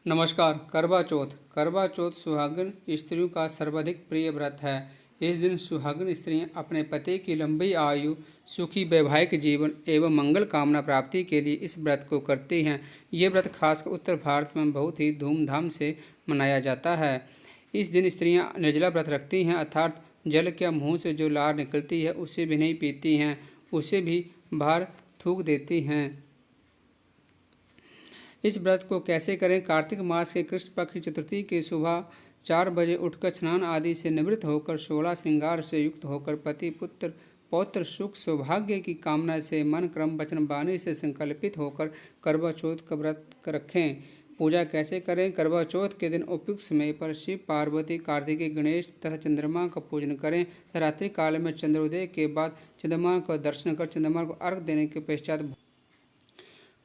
नमस्कार। करवा चौथ। करवा चौथ सुहागन स्त्रियों का सर्वाधिक प्रिय व्रत है। इस दिन सुहागन स्त्रियां अपने पति की लंबी आयु, सुखी वैवाहिक जीवन एवं मंगल कामना प्राप्ति के लिए इस व्रत को करती हैं। ये व्रत खासकर उत्तर भारत में बहुत ही धूमधाम से मनाया जाता है। इस दिन स्त्रियां निर्जला व्रत रखती हैं, अर्थात जल के मुँह से जो लार निकलती है उसे भी नहीं पीती हैं, उसे भी बाहर थूक देती हैं। इस व्रत को कैसे करें? कार्तिक मास के कृष्ण पक्ष की चतुर्थी के सुबह 4 बजे उठकर स्नान आदि से निवृत्त होकर 16 श्रृंगार से युक्त होकर पति पुत्र पौत्र सुख सौभाग्य की कामना से मन क्रम वचन वाणी से संकल्पित होकर करवा चौथ का व्रत रखें। पूजा कैसे करें? करवा चौथ के दिन उपयुक्त समय पर शिव पार्वती कार्तिकेय गणेश तथा चंद्रमा का पूजन करें। रात्रि काल में चंद्रोदय के बाद चंद्रमा का दर्शन कर चंद्रमा को अर्घ देने के पश्चात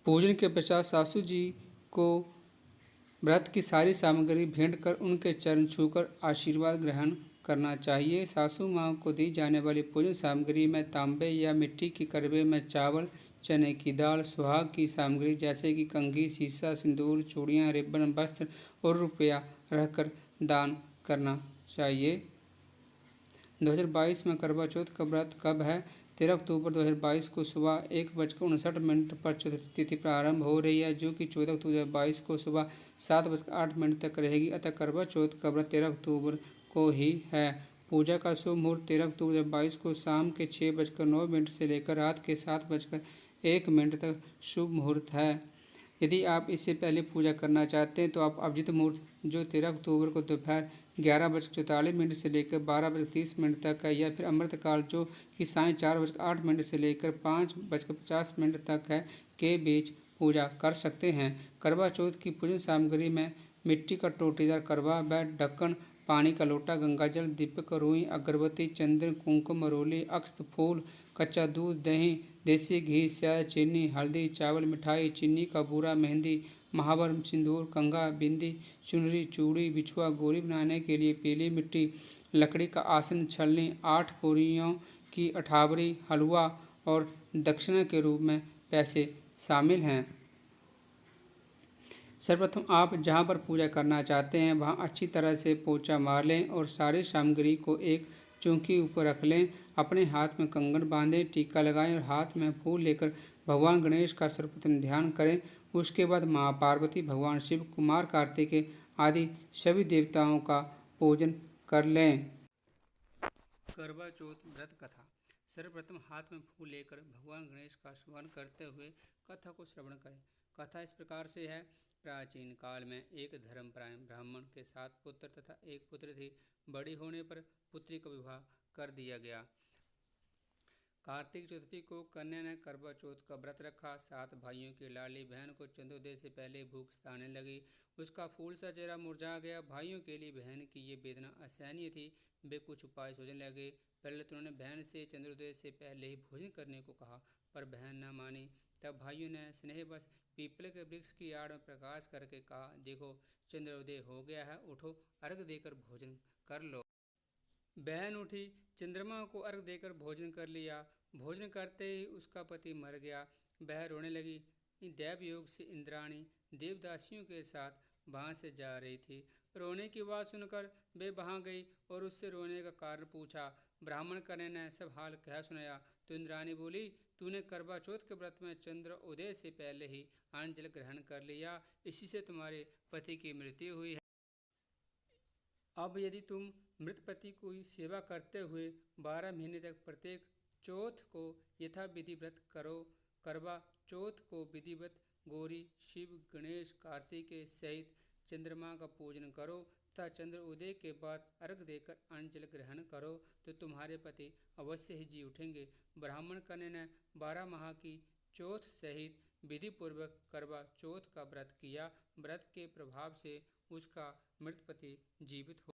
पूजन के पश्चात सासू जी को व्रत की सारी सामग्री भेंट कर उनके चरण छूकर आशीर्वाद ग्रहण करना चाहिए। सासू माँ को दी जाने वाली पूजन सामग्री में तांबे या मिट्टी के करवे में चावल, चने की दाल, सुहाग की सामग्री जैसे कि कंघी, शीशा, सिंदूर, चूड़ियाँ, रिब्बन, वस्त्र और रुपया रखकर दान करना चाहिए। 2022 में करवा चौथ का व्रत कब है? 13 अक्टूबर 2022 को सुबह 1:59 पर चतुर्थी तिथि प्रारंभ हो रही है, जो कि 14 अक्टूबर 2022 को सुबह 7:08 तक रहेगी। अतः करवा चौथ का व्रत 13 अक्टूबर को ही है। पूजा का शुभ मुहूर्त 13 अक्टूबर 2022 को शाम के 6:09 से लेकर रात के 7:01 तक शुभ मुहूर्त है। यदि आप इससे पहले पूजा करना चाहते हैं तो आप अभिजित मुहूर्त जो 13 अक्टूबर को दोपहर 11:44 से लेकर 12:30 तक है, या फिर अमृतकाल जो कि सायं 4:08 से लेकर 5:50 तक है के बीच पूजा कर सकते हैं। करवा चौथ की पूजन सामग्री में मिट्टी का टोटीदार करवा व ढक्कन, पानी का लोटा, गंगाजल, दीपक, रुई, अगरबत्ती, चंदन, कुंकुम, मरोली, अक्षत, फूल, कच्चा दूध, दही, देसी घी, शहद, चीनी, हल्दी, चावल, मिठाई, चीनी का बूरा, मेहंदी, महावर, सिंदूर, कंघा, बिंदी, चुनरी, चूड़ी, बिछुआ, गोरी बनाने के लिए पीली मिट्टी, लकड़ी का आसन, छलनी, 8 पूरियों की अठावरी, हलवा और दक्षिणा के रूप में पैसे शामिल हैं। सर्वप्रथम आप जहां पर पूजा करना चाहते हैं वहां अच्छी तरह से पोंछा मार लें और सारी सामग्री को एक चौकी ऊपर रख लें। अपने हाथ में कंगन बांधें, टीका लगाएं और हाथ में फूल लेकर भगवान गणेश का सर्वप्रथम ध्यान करें। उसके बाद माँ पार्वती, भगवान शिव, कुमार कार्तिकेय आदि सभी देवताओं का पूजन कर लें। करवा चौथ व्रत कथा। सर्वप्रथम हाथ में फूल लेकर भगवान गणेश का स्मरण करते हुए कथा को श्रवण करें। कथा इस प्रकार से है। प्राचीन काल में एक धर्मपरायण ब्राह्मण के 7 पुत्र तथा एक पुत्री थी। बड़ी होने पर पुत्री का विवाह कर दिया गया। कार्तिक चतुर्थी को कन्या ने करवा चौथ का व्रत रखा। 7 भाइयों की लाडली बहन को चंद्रोदय से पहले भूख सताने लगी। उसका फूल सा चेहरा मुरझा गया। भाइयों के लिए बहन की ये वेदना असहनीय थी। वे कुछ उपाय सोचने लगे। पहले तो उन्होंने बहन से चंद्रोदय से पहले ही भोजन करने को कहा, पर बहन न मानी। तब भाइयों ने स्नेहवश पीपल के वृक्ष की आड़ में प्रकाश करके कहा, देखो चंद्रोदय हो गया है, उठो अर्घ देकर भोजन कर लो। बहन उठी, चंद्रमा को अर्घ देकर भोजन कर लिया। भोजन करते ही उसका पति मर गया। वह रोने लगी। दैव योग से इंद्राणी देवदासियों के साथ वहां से जा रही थी। रोने की आवाज सुनकर वे वहां गई और उससे रोने का कारण पूछा। ब्राह्मण कन्या ने सब हाल कह सुनाया तो इंद्राणी बोली, तूने करवा चौथ के व्रत में चंद्र उदय से पहले ही अन्न जल ग्रहण कर लिया, इसी से तुम्हारे पति की मृत्यु हुई है। अब यदि तुम मृत पति की सेवा करते हुए 12 महीने तक प्रत्येक चौथ को यथाविधि व्रत करो। करवा चौथ को विधिवत गौरी, शिव, गणेश, कार्तिकेय सहित चंद्रमा का पूजन करो तथा चंद्र उदय के बाद अर्घ देकर अन्न जल ग्रहण करो तो तुम्हारे पति अवश्य ही जी उठेंगे। ब्राह्मण कन्या ने 12 माह की चौथ सहित विधि पूर्वक करवा चौथ का व्रत किया। व्रत के प्रभाव से उसका मृत पति जीवित हो।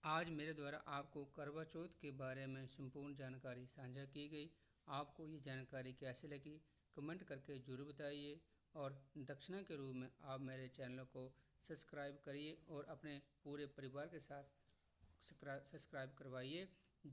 आज मेरे द्वारा आपको करवा चौथ के बारे में संपूर्ण जानकारी साझा की गई। आपको ये जानकारी कैसे लगी कमेंट करके जरूर बताइए और दक्षिणा के रूप में आप मेरे चैनल को सब्सक्राइब करिए और अपने पूरे परिवार के साथ सब्सक्राइब करवाइए।